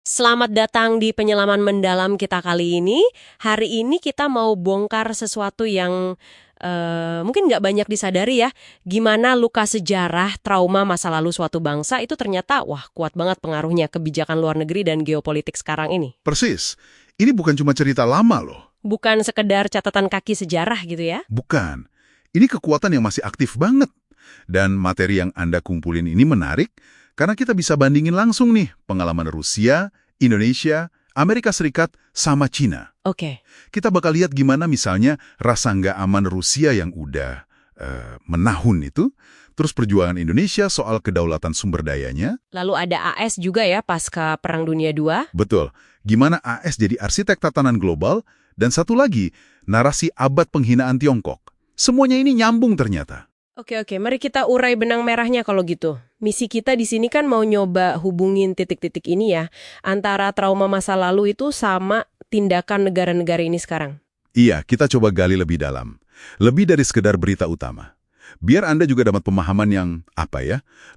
Selamat datang di penyelaman mendalam kita kali ini. Hari ini kita mau bongkar sesuatu yang mungkin nggak banyak disadari ya. Gimana luka sejarah, trauma masa lalu suatu bangsa itu ternyata kuat banget pengaruhnya kebijakan luar negeri dan geopolitik sekarang ini. Persis. Ini bukan cuma cerita lama loh. Bukan sekedar catatan kaki sejarah gitu ya. Bukan. Ini kekuatan yang masih aktif banget. Dan materi yang Anda kumpulin ini menarik karena kita bisa bandingin langsung nih pengalaman Rusia, Indonesia, Amerika Serikat, sama Cina. Oke. Kita bakal lihat gimana misalnya rasa nggak aman Rusia yang udah menahun itu, terus perjuangan Indonesia soal kedaulatan sumber dayanya. Lalu ada AS juga ya pasca Perang Dunia II. Betul. Gimana AS jadi arsitek tatanan global, dan satu lagi, narasi abad penghinaan Tiongkok. Semuanya ini nyambung ternyata. Oke, mari kita urai benang merahnya kalau gitu. Misi kita di sini kan mau nyoba hubungin titik-titik ini ya, antara trauma masa lalu itu sama tindakan negara-negara ini sekarang. Iya, kita coba gali lebih dalam. Lebih dari sekedar berita utama. Biar Anda juga dapat pemahaman yang,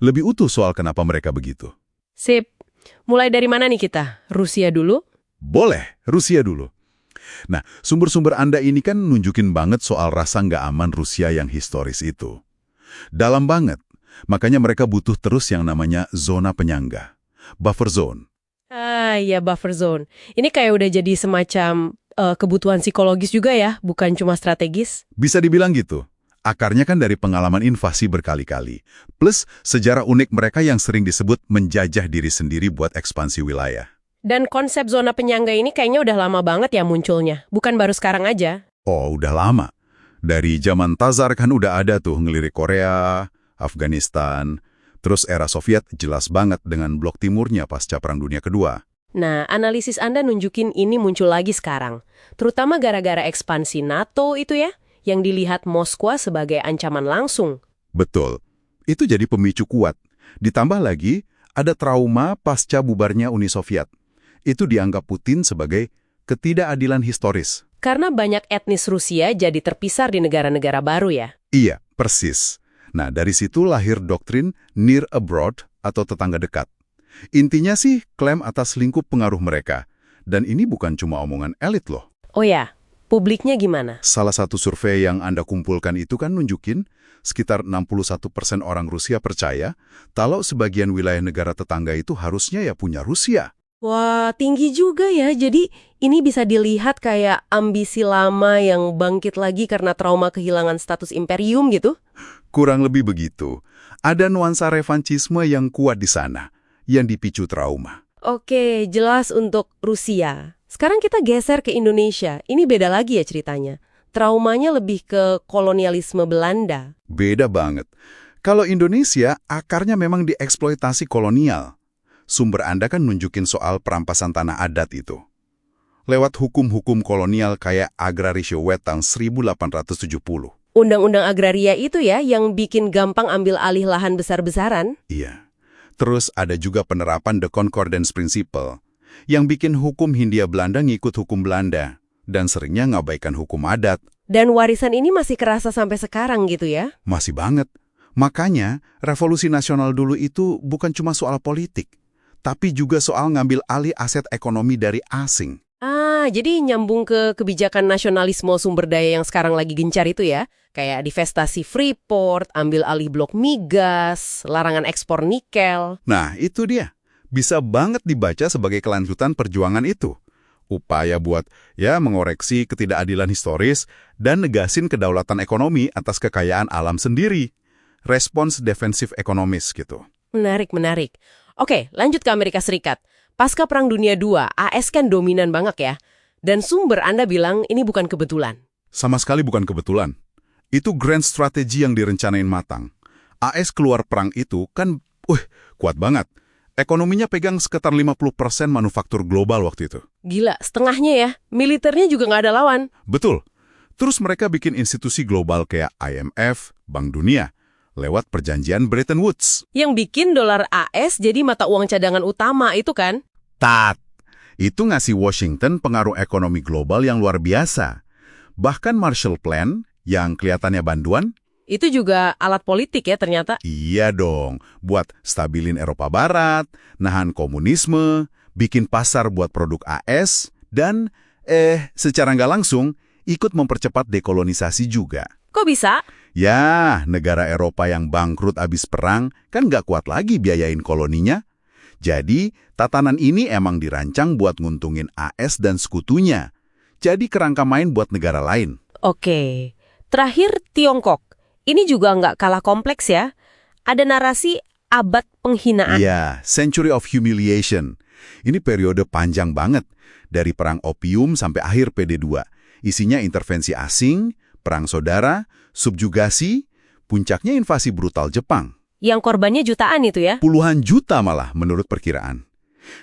lebih utuh soal kenapa mereka begitu. Sip. Mulai dari mana nih kita? Rusia dulu? Boleh, Rusia dulu. Nah, sumber-sumber Anda ini kan nunjukin banget soal rasa nggak aman Rusia yang historis itu. Dalam banget. Makanya mereka butuh terus yang namanya zona penyangga. Buffer zone. Iya, buffer zone. Ini kayak udah jadi semacam kebutuhan psikologis juga ya, bukan cuma strategis. Bisa dibilang gitu. Akarnya kan dari pengalaman invasi berkali-kali. Plus sejarah unik mereka yang sering disebut menjajah diri sendiri buat ekspansi wilayah. Dan konsep zona penyangga ini kayaknya udah lama banget ya munculnya. Bukan baru sekarang aja. Oh, udah lama. Dari zaman Tsar kan udah ada tuh ngelirik Korea, Afghanistan, terus era Soviet jelas banget dengan blok timurnya pasca Perang Dunia Kedua. Nah, analisis Anda nunjukin ini muncul lagi sekarang. Terutama gara-gara ekspansi NATO itu ya, yang dilihat Moskwa sebagai ancaman langsung. Betul. Itu jadi pemicu kuat. Ditambah lagi, ada trauma pasca bubarnya Uni Soviet. Itu dianggap Putin sebagai ketidakadilan historis. Karena banyak etnis Rusia jadi terpisah di negara-negara baru ya? Iya, persis. Nah, dari situ lahir doktrin near abroad atau tetangga dekat. Intinya sih klaim atas lingkup pengaruh mereka. Dan ini bukan cuma omongan elit loh. Oh ya, publiknya gimana? Salah satu survei yang Anda kumpulkan itu kan nunjukin sekitar 61% orang Rusia percaya kalau sebagian wilayah negara tetangga itu harusnya ya punya Rusia. Wah, tinggi juga ya. Jadi ini bisa dilihat kayak ambisi lama yang bangkit lagi karena trauma kehilangan status imperium gitu? Kurang lebih begitu. Ada nuansa revanchisme yang kuat di sana, yang dipicu trauma. Oke, jelas untuk Rusia. Sekarang kita geser ke Indonesia. Ini beda lagi ya ceritanya. Traumanya lebih ke kolonialisme Belanda. Beda banget. Kalau Indonesia, akarnya memang dieksploitasi kolonial. Sumber Anda kan nunjukin soal perampasan tanah adat itu. Lewat hukum-hukum kolonial kayak Agrarische Wet tahun 1870. Undang-undang agraria itu ya yang bikin gampang ambil alih lahan besar-besaran. Iya. Terus ada juga penerapan The Concordance Principle yang bikin hukum Hindia Belanda ngikut hukum Belanda dan seringnya ngabaikan hukum adat. Dan warisan ini masih kerasa sampai sekarang gitu ya? Masih banget. Makanya, revolusi nasional dulu itu bukan cuma soal politik, tapi juga soal ngambil alih aset ekonomi dari asing. Jadi nyambung ke kebijakan nasionalisme sumber daya yang sekarang lagi gencar itu ya? Kayak divestasi Freeport, ambil alih blok migas, larangan ekspor nikel. Nah, itu dia. Bisa banget dibaca sebagai kelanjutan perjuangan itu. Upaya buat, mengoreksi ketidakadilan historis dan negasin kedaulatan ekonomi atas kekayaan alam sendiri. Respons defensif ekonomis gitu. Menarik. Oke, lanjut ke Amerika Serikat. Pasca Perang Dunia II, AS kan dominan banget ya. Dan sumber Anda bilang ini bukan kebetulan. Sama sekali bukan kebetulan. Itu grand strategy yang direncanain matang. AS keluar perang itu kan, kuat banget. Ekonominya pegang sekitar 50% manufaktur global waktu itu. Gila, setengahnya ya. Militernya juga nggak ada lawan. Betul. Terus mereka bikin institusi global kayak IMF, Bank Dunia, lewat perjanjian Bretton Woods. Yang bikin dolar AS jadi mata uang cadangan utama itu kan? Itu ngasih Washington pengaruh ekonomi global yang luar biasa. Bahkan Marshall Plan, yang kelihatannya bantuan, Itu juga alat politik ya ternyata. iya dong, buat stabilin Eropa Barat, nahan komunisme, bikin pasar buat produk AS, dan secara nggak langsung ikut mempercepat dekolonisasi juga. Kok bisa? Ya, negara Eropa yang bangkrut abis perang kan nggak kuat lagi biayain koloninya. Jadi, tatanan ini emang dirancang buat nguntungin AS dan sekutunya. Jadi kerangka main buat negara lain. Oke. Terakhir Tiongkok. Ini juga nggak kalah kompleks ya. Ada narasi abad penghinaan. Iya, Century of Humiliation. Ini periode panjang banget. Dari perang opium sampai akhir PD2. Isinya intervensi asing, perang saudara, subjugasi, puncaknya invasi brutal Jepang. Yang korbannya jutaan itu ya? Puluhan juta malah menurut perkiraan.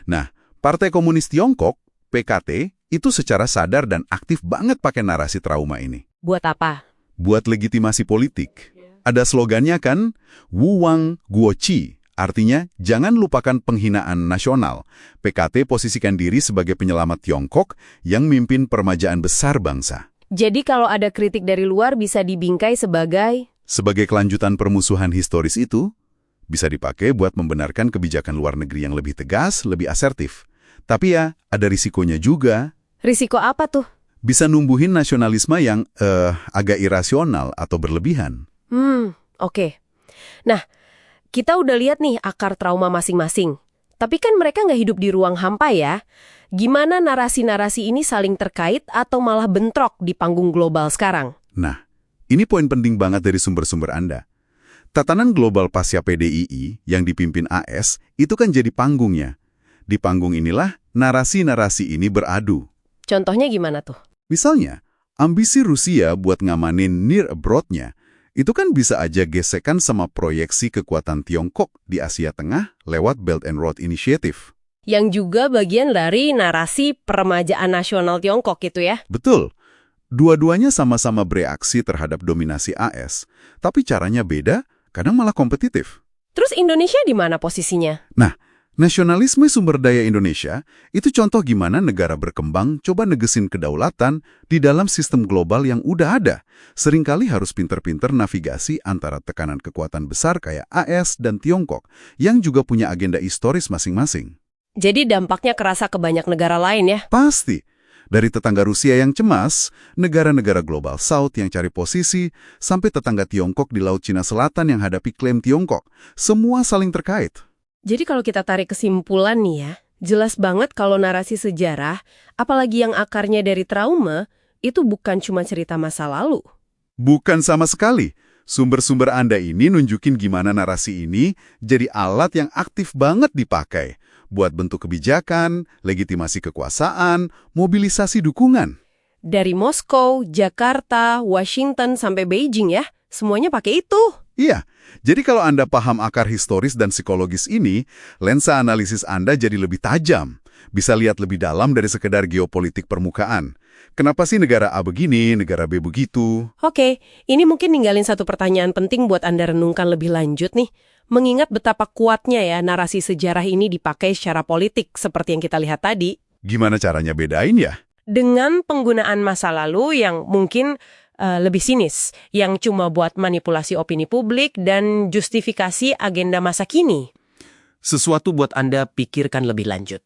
Nah, Partai Komunis Tiongkok, PKT, itu secara sadar dan aktif banget pakai narasi trauma ini. Buat apa? Buat legitimasi politik. Ada slogannya kan, Wu Wang Guoqi. Artinya, jangan lupakan penghinaan nasional. PKT posisikan diri sebagai penyelamat Tiongkok yang mimpin permajaan besar bangsa. Jadi kalau ada kritik dari luar bisa dibingkai sebagai... Sebagai kelanjutan permusuhan historis itu, bisa dipakai buat membenarkan kebijakan luar negeri yang lebih tegas, lebih asertif. Tapi ya, ada risikonya juga. Risiko apa tuh? Bisa numbuhin nasionalisme yang agak irasional atau berlebihan. Oke. Nah, kita udah lihat nih akar trauma masing-masing. Tapi kan mereka nggak hidup di ruang hampa ya. Gimana narasi-narasi ini saling terkait atau malah bentrok di panggung global sekarang? Nah, ini poin penting banget dari sumber-sumber Anda. Tatanan global pasca PDII yang dipimpin AS itu kan jadi panggungnya. Di panggung inilah narasi-narasi ini beradu. Contohnya gimana tuh? Misalnya, ambisi Rusia buat ngamanin near abroad-nya itu kan bisa aja gesekan sama proyeksi kekuatan Tiongkok di Asia Tengah lewat Belt and Road Initiative. Yang juga bagian dari narasi peremajaan nasional Tiongkok gitu ya? Betul. Dua-duanya sama-sama bereaksi terhadap dominasi AS, tapi caranya beda, kadang malah kompetitif. Terus Indonesia di mana posisinya? Nah, nasionalisme sumber daya Indonesia itu contoh gimana negara berkembang coba negesin kedaulatan di dalam sistem global yang udah ada. Seringkali harus pinter-pinter navigasi antara tekanan kekuatan besar kayak AS dan Tiongkok, yang juga punya agenda historis masing-masing. Jadi dampaknya kerasa ke banyak negara lain ya? Pasti. Dari tetangga Rusia yang cemas, negara-negara global South yang cari posisi, sampai tetangga Tiongkok di Laut Cina Selatan yang hadapi klaim Tiongkok. Semua saling terkait. Jadi kalau kita tarik kesimpulan nih ya, jelas banget kalau narasi sejarah, apalagi yang akarnya dari trauma, itu bukan cuma cerita masa lalu. Bukan sama sekali. Sumber-sumber Anda ini nunjukin gimana narasi ini jadi alat yang aktif banget dipakai buat bentuk kebijakan, legitimasi kekuasaan, mobilisasi dukungan. Dari Moskow, Jakarta, Washington, sampai Beijing ya, semuanya pakai itu. Iya, jadi kalau Anda paham akar historis dan psikologis ini, lensa analisis Anda jadi lebih tajam. Bisa lihat lebih dalam dari sekedar geopolitik permukaan. Kenapa sih negara A begini, negara B begitu? Oke, ini mungkin ninggalin satu pertanyaan penting buat Anda renungkan lebih lanjut nih. Mengingat betapa kuatnya ya narasi sejarah ini dipakai secara politik seperti yang kita lihat tadi. Gimana caranya bedain ya? Dengan penggunaan masa lalu yang mungkin lebih sinis, yang cuma buat manipulasi opini publik dan justifikasi agenda masa kini. Sesuatu buat Anda pikirkan lebih lanjut.